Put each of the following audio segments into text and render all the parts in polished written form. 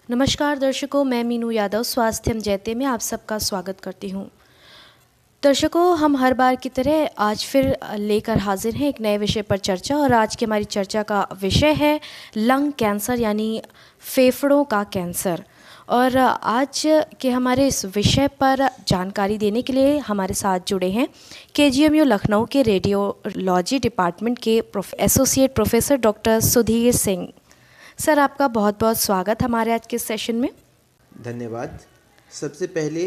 नमस्कार दर्शकों, मैं मीनू यादव स्वास्थ्यम जयते में आप सबका स्वागत करती हूँ। दर्शकों, हम हर बार की तरह आज फिर लेकर हाजिर हैं एक नए विषय पर चर्चा। और आज की हमारी चर्चा का विषय है लंग कैंसर यानी फेफड़ों का कैंसर। और आज के हमारे इस विषय पर जानकारी देने के लिए हमारे साथ जुड़े हैं केजीएमयू लखनऊ के रेडियोलॉजी डिपार्टमेंट के associate professor doctor Sudhir Singh. Sir, आपका बहुत बहुत स्वागत हमारे आज के सेशन में। धन्यवाद। सबसे पहले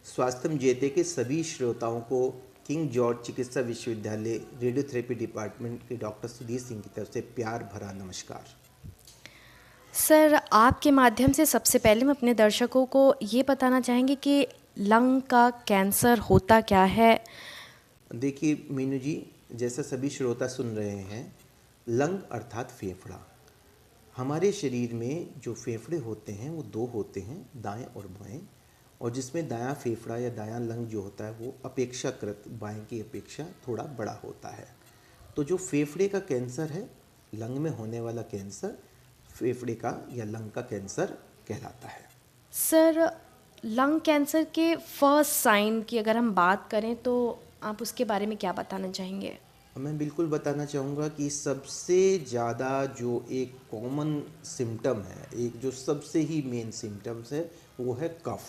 स्वास्थ्यम जेते के सभी श्रोताओं को किंग जॉर्ज चिकित्सा विश्वविद्यालय रेडियोथेरेपी डिपार्टमेंट के डॉक्टर सुधीर सिंह की तरफ से प्यार भरा नमस्कार। सर, आपके माध्यम से सबसे पहले हम अपने दर्शकों को ये बताना चाहेंगे कि लंग का कैंसर होता क्या है। देखिए मीनू जी, जैसा सभी श्रोता सुन रहे हैं, लंग अर्थात फेफड़ा। हमारे शरीर में जो फेफड़े होते हैं वो दो होते हैं, दाएं और बाएं। और जिसमें दायां फेफड़ा या दायां लंग जो होता है वो अपेक्षाकृत बाएं की अपेक्षा थोड़ा बड़ा होता है। तो जो फेफड़े का कैंसर है, लंग में होने वाला कैंसर फेफड़े का या लंग का कैंसर कहलाता है। सर, लंग कैंसर के फर्स्ट साइन की अगर हम बात करें तो आप उसके बारे में क्या बताना चाहेंगे? मैं बिल्कुल बताना चाहूँगा कि सबसे ज़्यादा जो एक कॉमन सिम्टम है, एक जो सबसे ही मेन सिम्टम्स है, वो है कफ़।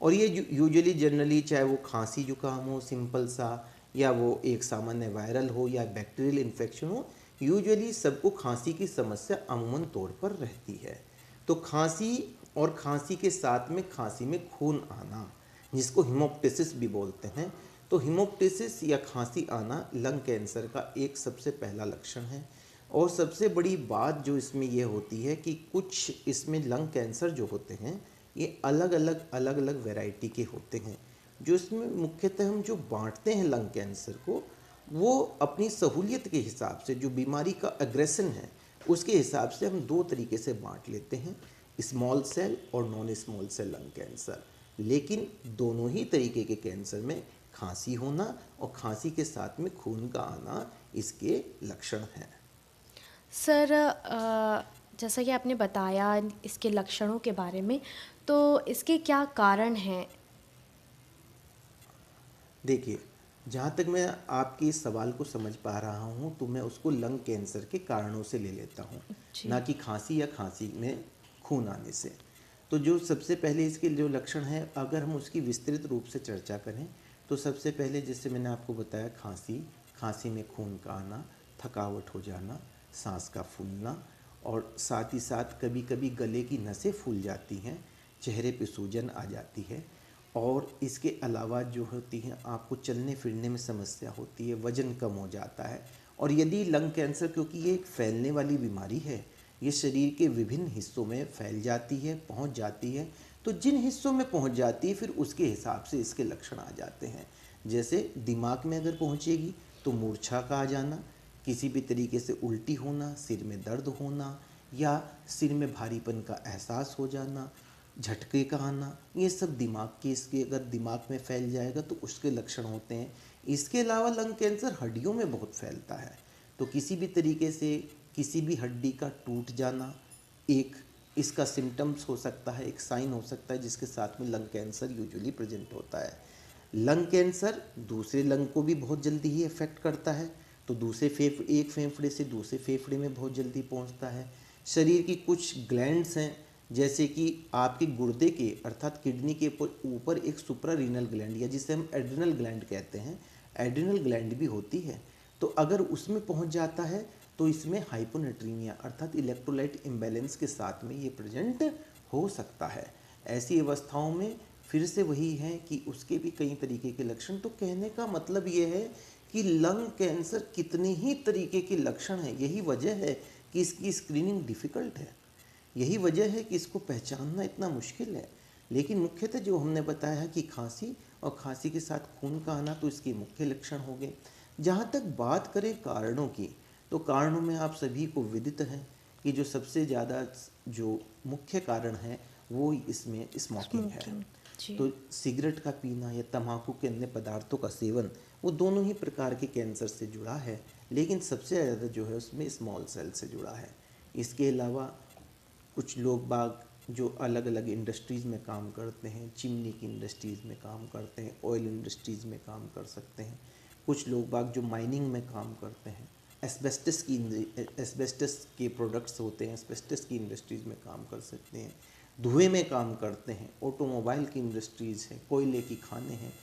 और ये यूजुअली जनरली चाहे वो खांसी जुकाम हो सिंपल सा, या वो एक सामान्य वायरल हो या बैक्टीरियल इन्फेक्शन हो, यूजुअली सबको खांसी की समस्या अमूमन तौर पर रहती है। तो खांसी और खांसी के साथ में खांसी में खून आना, जिसको हिमोप्टिसिस भी बोलते हैं, तो हिमोप्टिसिस या खांसी आना लंग कैंसर का एक सबसे पहला लक्षण है। और सबसे बड़ी बात जो इसमें यह होती है कि कुछ इसमें लंग कैंसर जो होते हैं ये अलग अलग वैरायटी के होते हैं। जो इसमें मुख्यतः हम जो बांटते हैं लंग कैंसर को, वो अपनी सहूलियत के हिसाब से, जो बीमारी का एग्रेशन है उसके हिसाब से हम दो तरीके से बांट लेते हैं, स्मॉल सेल और non small cell lung cancer. लेकिन दोनों ही तरीके के कैंसर में खांसी होना और खांसी के साथ में खून का आना इसके लक्षण हैं। सर, जैसा कि आपने बताया इसके लक्षणों के बारे में, तो इसके क्या कारण हैं? देखिए, जहाँ तक मैं आपके इस सवाल को समझ पा रहा हूँ तो मैं उसको लंग कैंसर के कारणों से ले लेता हूँ, ना जी। कि खांसी या खांसी में खून आने से। तो जो सबसे पहले इसके जो लक्षण हैं, अगर हम उसकी विस्तृत रूप से चर्चा करें तो सबसे पहले जैसे मैंने आपको बताया, खांसी, खांसी में खून का आना, थकावट हो जाना, सांस का फूलना, और साथ ही साथ कभी कभी गले की नसें फूल जाती हैं, चेहरे पे सूजन आ जाती है। और इसके अलावा जो होती हैं, आपको चलने फिरने में समस्या होती है, वज़न कम हो जाता है। और यदि लंग कैंसर, क्योंकि ये एक फैलने वाली बीमारी है, ये शरीर के विभिन्न हिस्सों में फैल जाती है, पहुंच जाती है, तो जिन हिस्सों में पहुंच जाती है फिर उसके हिसाब से इसके लक्षण आ जाते हैं। जैसे दिमाग में अगर पहुंचेगी तो मूर्छा का आ जाना, किसी भी तरीके से उल्टी होना, सिर में दर्द होना, या सिर में भारीपन का एहसास हो जाना, झटके का आना, ये सब दिमाग के, इसके अगर दिमाग में फैल जाएगा तो उसके लक्षण होते हैं। इसके अलावा लंग कैंसर हड्डियों में बहुत फैलता है, तो किसी भी तरीके से किसी भी हड्डी का टूट जाना एक इसका सिम्टम्स हो सकता है, एक साइन हो सकता है जिसके साथ में लंग कैंसर यूजुअली प्रेजेंट होता है। लंग कैंसर दूसरे लंग को भी बहुत जल्दी ही अफेक्ट करता है, तो एक फेफड़े से दूसरे फेफड़े में बहुत जल्दी पहुंचता है। शरीर की कुछ ग्लैंड्स हैं, जैसे कि आपके गुर्दे के अर्थात किडनी के ऊपर एक सुप्रारीनल ग्लैंड, या जिसे हम एड्रिनल ग्लैंड कहते हैं, एड्रिनल ग्लैंड भी होती है। तो अगर उसमें पहुंच जाता है तो इसमें हाइपोनेट्रीमिया अर्थात इलेक्ट्रोलाइट इम्बैलेंस के साथ में ये प्रेजेंट हो सकता है। ऐसी अवस्थाओं में फिर से वही है कि उसके भी कई तरीके के लक्षण। तो कहने का मतलब ये है कि लंग कैंसर कितने ही तरीके के लक्षण हैं, यही वजह है कि इसकी स्क्रीनिंग डिफ़िकल्ट है, यही वजह है कि इसको पहचानना इतना मुश्किल है। लेकिन मुख्यतः जो हमने बताया है कि खांसी और खांसी के साथ खून का आना, तो इसके मुख्य लक्षण हो गए। जहाँ तक बात करें कारणों की, तो कारणों में आप सभी को विदित है कि जो सबसे ज़्यादा जो मुख्य कारण है वो इसमें स्मोकिंग है। स्मोकिंग। जी। तो सिगरेट का पीना या तंबाकू के अन्य पदार्थों का सेवन, वो दोनों ही प्रकार के कैंसर से जुड़ा है, लेकिन सबसे ज़्यादा जो है उसमें स्मॉल सेल से जुड़ा है। इसके अलावा कुछ लोग बाग जो अलग अलग इंडस्ट्रीज़ में काम करते हैं, चिमनी की इंडस्ट्रीज़ में काम करते हैं, ऑयल इंडस्ट्रीज़ में काम कर सकते हैं। कुछ लोग बाग जो माइनिंग में काम करते हैं, एस्बेस्टस के प्रोडक्ट्स होते हैं, एस्बेस्टस की इंडस्ट्रीज़ में काम कर सकते हैं, धुएं में काम करते हैं, ऑटोमोबाइल की इंडस्ट्रीज़ हैं, कोयले की खानें हैं।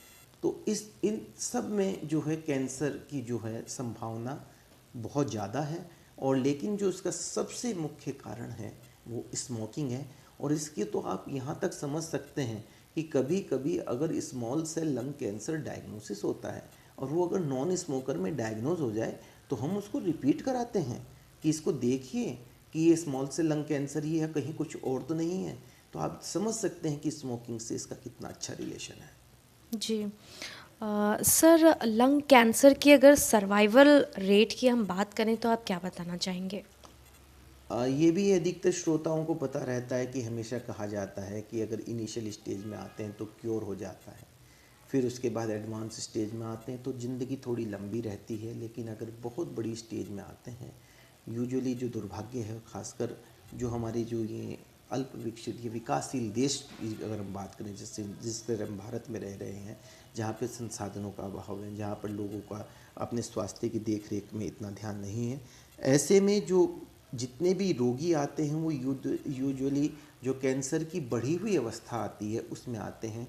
तो इन सब में जो है कैंसर की जो है संभावना बहुत ज़्यादा है। और लेकिन जो इसका सबसे मुख्य कारण है वो स्मोकिंग है। और इसके तो आप यहाँ तक समझ सकते हैं कि कभी कभी अगर small cell lung cancer diagnosis होता है और वो अगर नॉन स्मोकर में डायग्नोज हो जाए तो हम उसको रिपीट कराते हैं कि इसको देखिए कि ये स्मॉल सेल लंग कैंसर ही है, कहीं कुछ और तो नहीं है। तो आप समझ सकते हैं कि स्मोकिंग से इसका कितना अच्छा रिलेशन है। जी। सर, लंग कैंसर की अगर सर्वाइवल रेट की हम बात करें तो आप क्या बताना चाहेंगे? ये भी अधिकतर श्रोताओं को पता रहता है कि हमेशा कहा जाता है कि अगर इनिशियल स्टेज में आते हैं तो क्योर हो जाता है, फिर उसके बाद एडवांस स्टेज में आते हैं तो ज़िंदगी थोड़ी लंबी रहती है। लेकिन अगर बहुत बड़ी स्टेज में आते हैं, यूजुअली जो दुर्भाग्य है, खासकर जो हमारे जो ये अल्प विकसित ये विकासशील देश की अगर हम बात करें, जैसे जिस तरह हम भारत में रह रहे हैं, जहाँ पे संसाधनों का अभाव है, जहाँ पर लोगों का अपने स्वास्थ्य की देख रेख में इतना ध्यान नहीं है, ऐसे में जो जितने भी रोगी आते हैं वो यूजुअली जो कैंसर की बढ़ी हुई अवस्था आती है उसमें आते हैं।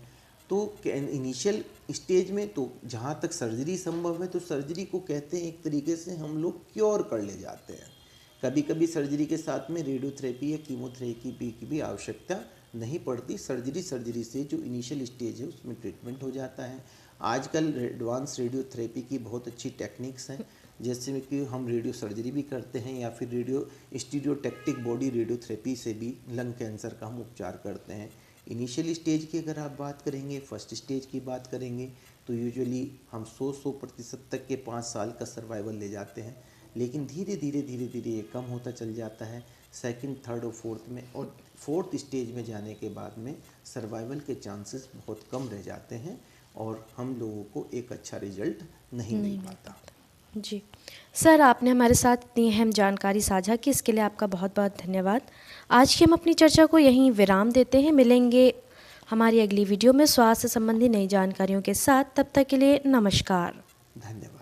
तो इनिशियल स्टेज में तो जहाँ तक सर्जरी संभव है तो सर्जरी को कहते हैं एक तरीके से हम लोग क्योर कर ले जाते हैं। कभी कभी सर्जरी के साथ में रेडियोथेरेपी या कीमोथेरेपी की भी आवश्यकता नहीं पड़ती। सर्जरी से जो इनिशियल स्टेज है उसमें ट्रीटमेंट हो जाता है। आजकल एडवांस रेडियोथेरेपी की बहुत अच्छी टेक्निक्स हैं, जैसे में कि हम रेडियो सर्जरी भी करते हैं या फिर रेडियो स्टीरियोटैक्टिक बॉडी रेडियोथेरेपी से भी लंग कैंसर का हम उपचार करते हैं। इनिशियल स्टेज की अगर आप बात करेंगे, फर्स्ट स्टेज की बात करेंगे, तो यूजुअली हम 100% तक के 5 साल का सर्वाइवल ले जाते हैं। लेकिन धीरे धीरे ये कम होता चल जाता है सेकंड, थर्ड और फोर्थ में। और फोर्थ स्टेज में जाने के बाद में सर्वाइवल के चांसेस बहुत कम रह जाते हैं और हम लोगों को एक अच्छा रिजल्ट नहीं मिल पाता। जी। सर, आपने हमारे साथ इतनी अहम जानकारी साझा की, इसके लिए आपका बहुत बहुत धन्यवाद। आज की हम अपनी चर्चा को यहीं विराम देते हैं। मिलेंगे हमारी अगली वीडियो में स्वास्थ्य संबंधी नई जानकारियों के साथ। तब तक के लिए नमस्कार। धन्यवाद।